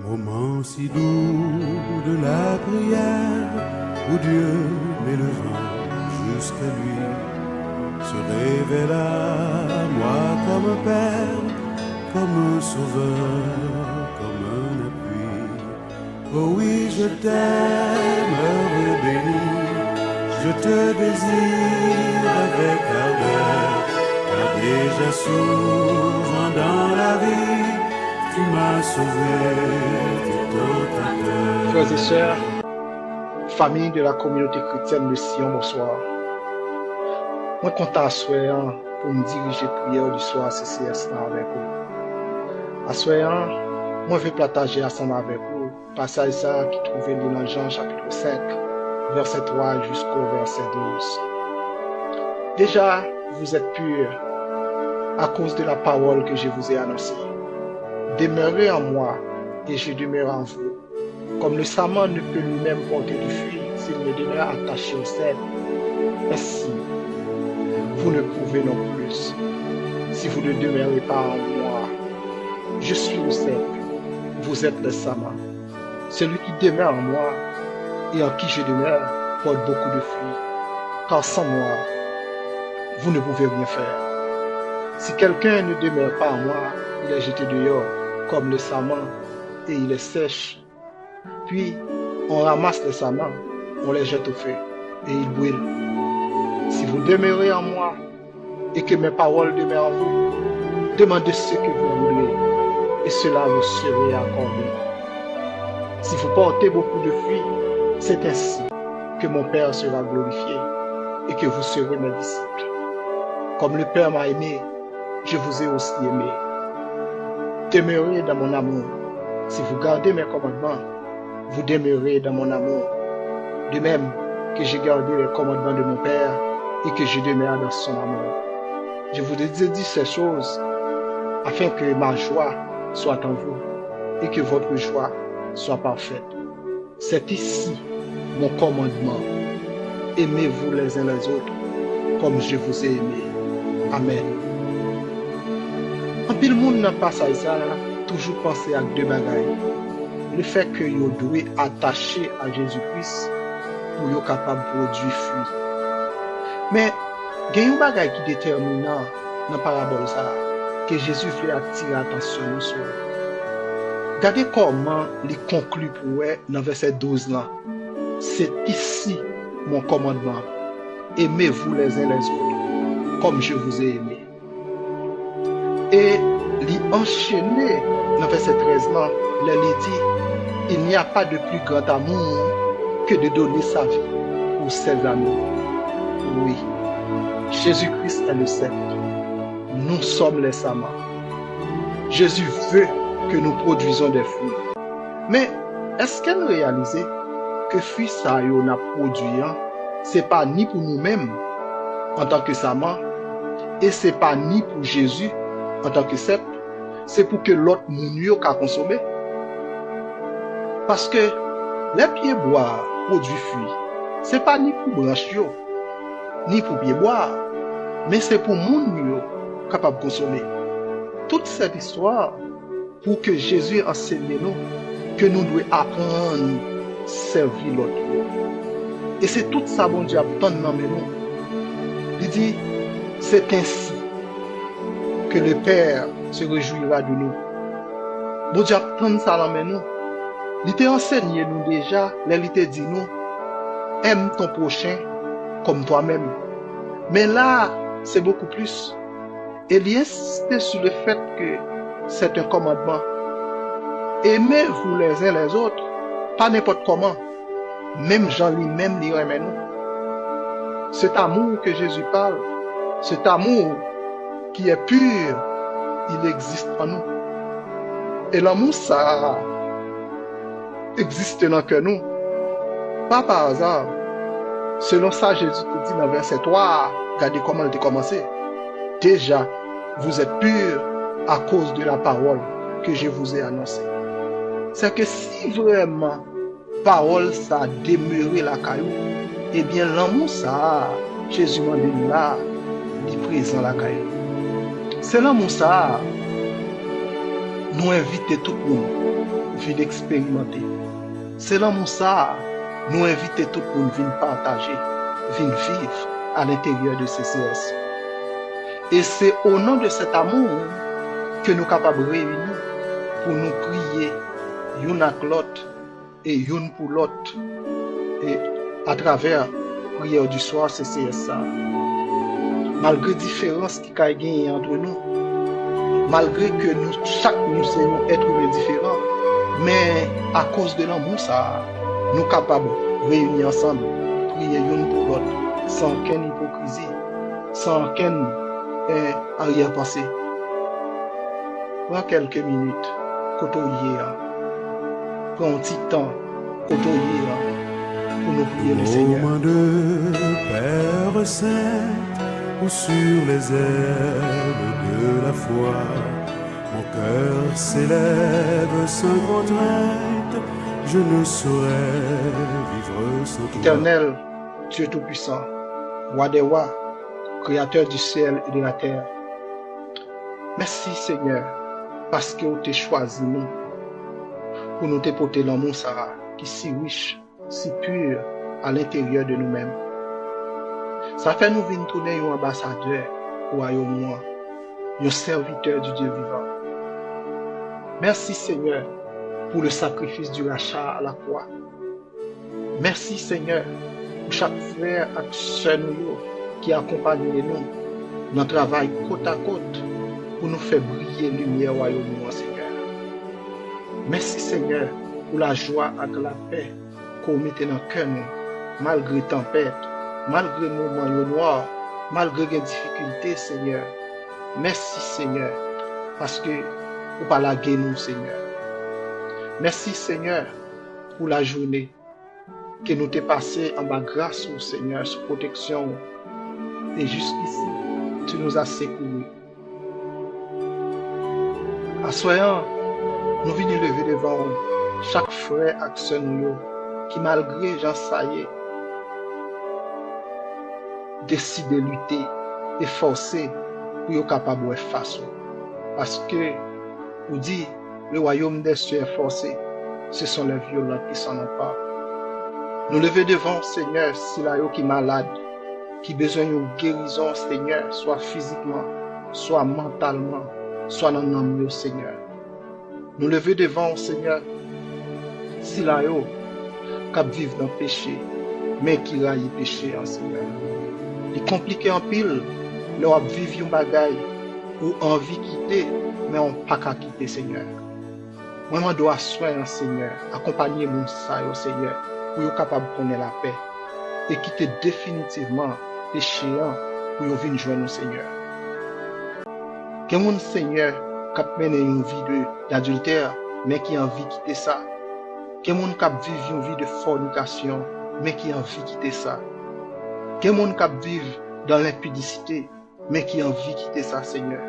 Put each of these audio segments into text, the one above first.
Moment si doux de la prière où Dieu met le vent jusqu'à lui, se révèle à moi comme un père, comme un sauveur, comme un appui. Oh oui, je t'aime, heureux béni, je te désire avec ardeur, car déjà souvent dans la vie, tu m'as sauvé du tentateur. Frères et sœurs, famille de la communauté chrétienne de Sion, bonsoir. Moi, content à soir pour me diriger prière du soir CCS avec vous. À soir, moi, je vais partager ensemble avec vous passage ça qui trouvait dans Jean chapitre 5, verset 3 jusqu'au verset 12. Déjà, vous êtes purs à cause de la parole que je vous ai annoncée. Demeurez en moi et je demeure en vous. Comme le sarment ne peut lui-même porter du fruit s'il ne demeure attaché au cèdre, ainsi vous ne pouvez non plus si vous ne demeurez pas en moi. Je suis le cèdre, vous êtes le sarment. Celui qui demeure en moi et en qui je demeure porte beaucoup de fruits, car sans moi, vous ne pouvez rien faire. Si quelqu'un ne demeure pas en moi, il est jeté dehors comme le sarment et il est sèche. Puis on ramasse les sarments, on les jette au feu et ils brûlent. Si vous demeurez en moi et que mes paroles demeurent en vous, demandez ce que vous voulez et cela vous sera accordé. Si vous portez beaucoup de fruits, c'est ainsi que mon Père sera glorifié et que vous serez mes disciples. Comme le Père m'a aimé, je vous ai aussi aimé. Demeurez dans mon amour. Si vous gardez mes commandements, vous demeurez dans mon amour. De même que j'ai gardé les commandements de mon Père et que je demeure dans son amour. Je vous ai dit ces choses afin que ma joie soit en vous et que votre joie soit parfaite. C'est ici mon commandement. Aimez-vous les uns les autres comme je vous ai aimé. Amen. En pile monde dans passage ça, toujours penser à deux bagailles. Le fait que vous devez attacher à Jésus-Christ pour être capable de produire fruit. Mais il y a une bagaille qui est déterminante dans la parabole ça, que Jésus fait attirer l'attention sur. Regardez comment il conclut pour vous dans verset 12 là. C'est ici mon commandement. Aimez-vous les uns les autres comme je vous ai aimé. Et il enchaîné dans verset 13 là, il dit, il n'y a pas de plus grand amour que de donner sa vie pour ses amis. Oui, Jésus-Christ est le cèdre. Nous sommes les sarments. Jésus veut que nous produisons des fruits. Mais est-ce qu'elle réalise que fruits ça y a produit, c'est pas ni pour nous-mêmes en tant que sarments et c'est pas ni pour Jésus en tant que cèdre, c'est pour que l'autre moun yo ka consommer. Parce que les pieds bois produisent fruits, c'est pas ni pour branche yo, ni pour pieds bois, mais c'est pour moun yo capable de consommer. Toute cette histoire pour que Jésus enseigne nous que nous devons apprendre à servir l'autre. Et c'est tout ça bon Dieu attend dans nous. Il dit, c'est ainsi que le Père se réjouira de nous. Bon Dieu attend ça dans nous. Il t'a enseigné nous déjà, il t'a dit nous, aime ton prochain comme toi-même. Mais là, c'est beaucoup plus. Et il insiste sur le fait que c'est un commandement. Aimez-vous les uns les autres, pas n'importe comment. Même Jean lui-même lui remet nous. Cet amour que Jésus parle, cet amour qui est pur, il existe en nous. Et l'amour, ça existe dans que nous. Pas par hasard. Selon ça, Jésus te dit dans verset 3, regardez comment il a commencé. Déjà, vous êtes purs à cause de la parole que je vous ai annoncée. C'est que si vraiment parole ça a demeuré la caillou, eh bien l'amour ça, Jésus m'a dit là, il est présent la caillou. C'est l'amour ça, nous inviter tout le monde vin expérimenter. C'est l'amour ça, nous inviter tout le monde à venir partager, venir vivre à l'intérieur de CCS. Et c'est au nom de cet amour que nous sommes capables de réunir pour nous prier l'une avec l'autre et l'une pour l'autre. Et à travers la prière du soir, CCS ça. Malgré les différences qui ont gagné entre nous, malgré que nous, chaque nous sommes êtres humains différents, mais à cause de l'amour, ça, nous sommes capables de réunir ensemble, prier l'une pour l'autre, sans aucune hypocrisie, sans aucune arrière-pensée. Prends quelques minutes, côtoyer, prends un petit temps, côtoyer, pour nous prier le Seigneur. Aux mains de Père Saint, ou sur les ailes de la foi, mon cœur s'élève sans contrainte, je ne saurais vivre sans toi. Éternel, Dieu Tout-Puissant, Roi des rois, Créateur du ciel et de la terre, merci Seigneur, parce que vous t'es choisi nous, pour nous t'éporter l'amour Sarah, qui est si riche, si pur à l'intérieur de nous-mêmes. Ça fait nous venir tourner un ambassadeur au royaume, un serviteur du Dieu vivant. Merci Seigneur pour le sacrifice du rachat à la croix. Merci Seigneur pour chaque frère et sœur qui accompagne nous dans le travail côte à côte pour nous faire briller lumière au royaume, Seigneur. Merci Seigneur pour la joie et la paix qu'on mette dans le cœur malgré tempête, malgré moments noirs, malgré les difficultés, Seigneur. Merci Seigneur parce que vous pas laguer nous, Seigneur. Merci Seigneur pour la journée que nous t'es passé en bas grâce au Seigneur, sous protection. Et jusqu'ici, tu nous as secourus. Assoyant, nous venons lever devant chaque frère et sœur qui malgré Jean Saillé, décide de lutter et forcer pour être capable de faire face. Parce que, vous dites, le royaume des cieux est forcé, ce sont les violents qui s'en emparent. Nous lever devant, Seigneur, si la qui est malade, qui a besoin d'une guérison, Seigneur, soit physiquement, soit mentalement, soit dans l'âme, Seigneur. Nous lever devant, Seigneur, si la qui vit dans le péché, mais qui raille le péché, Seigneur. Il est compliqué en pile, leur vivre un bagaille ou envie de quitter, mais on pas qu'à quitter, Seigneur. Moi, je dois soigner, Seigneur, accompagner mon saille, Seigneur, pour être capable de connaître la paix et quitter définitivement péché pour venir joindre nous, Seigneur. Que mon Seigneur qui mène une vie d'adultère, mais qui a envie de quitter ça. Que mon qui vit une vie de fornication, mais qui a envie de quitter ça. Que mon qui vit dans l'impudicité, mais qui a envie de quitter ça, Seigneur.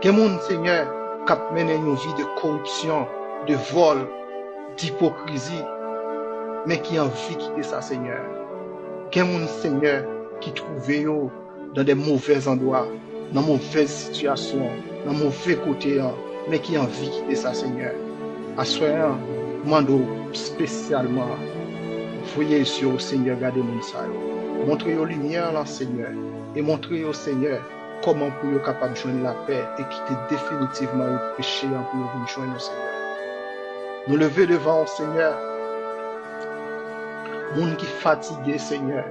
Que mon Seigneur qui mène une vie de corruption, de vol, d'hypocrisie, mais qui a envie de quitter ça, Seigneur. Que mon Seigneur qui trouve dans des mauvais endroits, dans de mauvaises situations, dans de mauvais côtés, mais qui a envie de quitter ça, Seigneur. Assoyant, mando spécialement, voyez sur au Seigneur, gardez mon salle. Montrez aux lumières, là, Seigneur, et montrez au Seigneur comment pour être capable de joindre la paix et quitter définitivement le péché pour nous joindre, Seigneur. Nous lever devant, Seigneur, monde qui fatigué, Seigneur,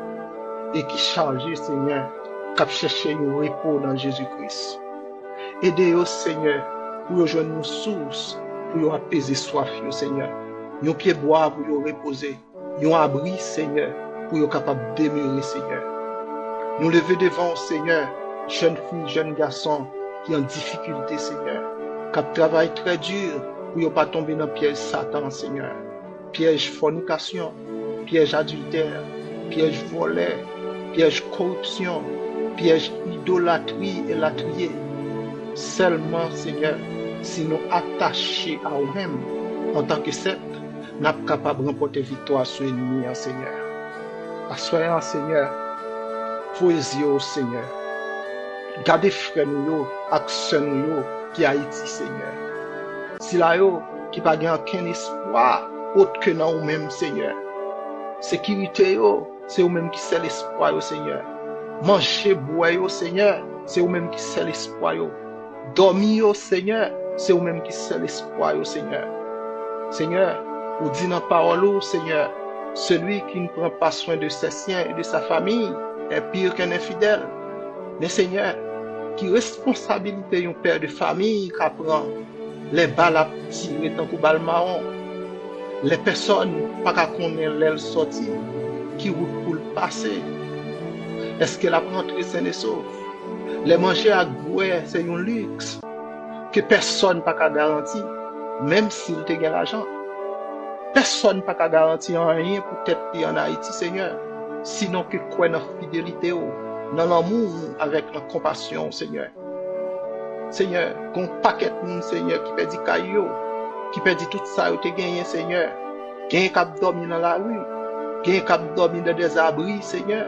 et qui chargé, Seigneur, qui cherché un repos dans Jésus-Christ. Aidez-nous, Seigneur, pour joindre une source, pour apaiser soif, Seigneur. Nos pieds boire pour reposer. Nos abri, Seigneur, pour être capable de demeurer, Seigneur. Nous lever devant, Seigneur, jeunes filles, jeunes garçons qui ont difficulté, Seigneur, qui travaillent très dur pour ne pas tomber dans le piège Satan, Seigneur. Piège fornication, piège adultère, piège volet, piège corruption, piège idolâtrie et latrier. Seulement, Seigneur, si nous attachés à nous-mêmes en tant que secte, nous sommes capables de remporter victoire sur l'ennemi, Seigneur. Assoyons, Seigneur, poésie au Seigneur. Gardez frères nous, avec sœurs nous, qui Haïti, Seigneur. Si là, qui pas gain aucun espoir autre que dans vous-même, Seigneur. Sécurité, c'est vous-même qui c'est l'espoir, Seigneur. Manger, boire, Seigneur, c'est vous-même qui c'est l'espoir. Dormir, Seigneur, c'est vous-même qui c'est l'espoir, Seigneur. Seigneur, vous dites dans la parole, Seigneur, celui qui ne prend pas soin de ses siens et de sa famille est pire qu'un infidèle. Mais Seigneur, qui responsabilité un père de famille qui apprend les balles à tirer tant que balles marron, les personnes pas qu'à connaître l'aile sortie, qui route pour le passer. Est-ce qu'elle apprend rentré sain et sauf? Les manger à gouer, c'est un luxe que personne pas qu'à garantir, même s'il te gagne l'argent. Personne pas qu'à garantir rien pour tête en Haïti, Seigneur, sinon que quoi dans la fidélité, dans l'amour, avec la compassion, Seigneur. Seigneur, qu'on paquet de monde, Seigneur, qui perdit caillou, qui perdit tout ça, ou te gagné, Seigneur. Gagne cap dormir dans la rue, gagne cap dormir dans des abris, Seigneur.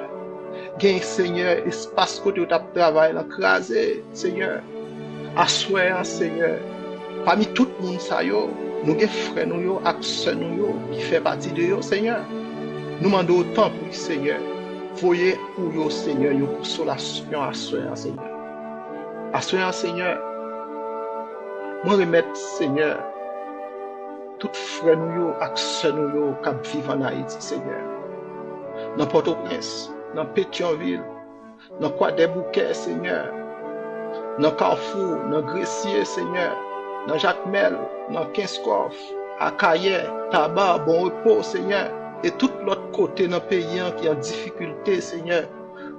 Gagne, Seigneur, espace côté où tu travail, crasé, Seigneur. Assoyant, Seigneur. Parmi tout le monde, ça yo, nous avons frères, nous avons sœurs, nous qui fait partie de yo, Seigneur. Nous demandons autant pour Seigneur. Voyez pour yo, Seigneur, yo consolation assoyant, Seigneur. Assoyant, Seigneur. Moi remettre, Seigneur, tout frère nous ak sœur nous qui vivent en Haïti, Seigneur. Dans Port-au-Prince, dans Pétionville, dans Croix-des-Bouquets, Seigneur. Dans Carrefour, dans Gressier, Seigneur. Dans Jacmel, dans Kinskoff, à Caillet, Tabac, Bon Repos, Seigneur. Et tout l'autre côté dans le pays qui est en difficulté, Seigneur.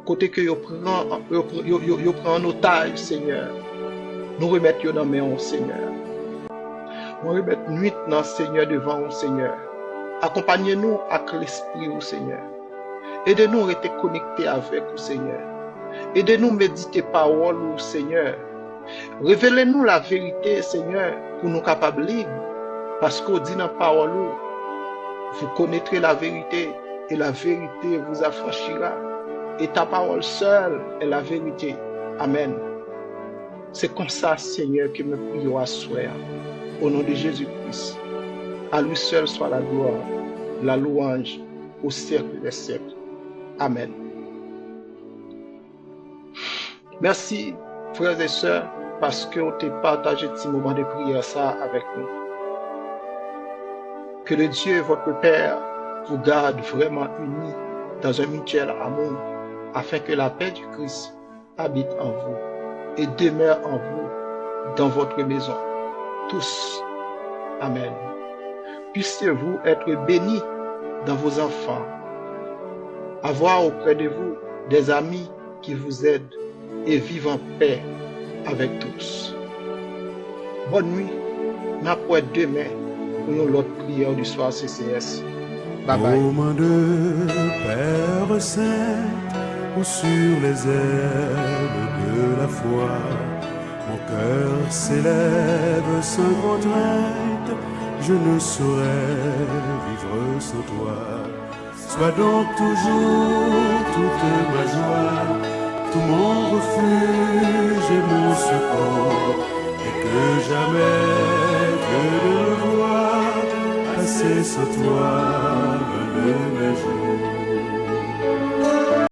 Côté que yo prend en otage, Seigneur. Nous remettons dans mes mains, Seigneur. Nous remettons nuit dans Seigneur devant nous, Seigneur. Accompagnez-nous avec l'esprit, Seigneur. Aidez-nous à rester connectés avec vous, Seigneur. Aidez-nous à méditer parole, Seigneur. Révélez-nous la vérité, Seigneur, pour nous capables libres. Parce qu'on dit dans la parole, vous connaîtrez la vérité et la vérité vous affranchira. Et ta parole seule est la vérité. Amen. C'est comme ça, Seigneur, que me prions à soi. Au nom de Jésus-Christ. À lui seul soit la gloire, la louange au siècle des siècles. Amen. Merci, frères et sœurs, parce que vous avez partagé ce moment de prière ça avec nous. Que le Dieu, votre Père, vous garde vraiment unis dans un mutuel amour, afin que la paix du Christ habite en vous et demeure en vous dans votre maison. Tous. Amen. Puissiez-vous être bénis dans vos enfants, avoir auprès de vous des amis qui vous aident et vivre en paix avec tous. Bonne nuit. N'a pas demain pour l'autre prière du soir CCS. Bye bye. Aux mains de Père Saint, ou sur les ailes de la foi, mon cœur s'élève sans contrainte, je ne saurais vivre sans toi. Sois donc toujours toute ma joie, tout mon refuge et mon secours, et que jamais Dieu ne me voie passer sans toi le même jour.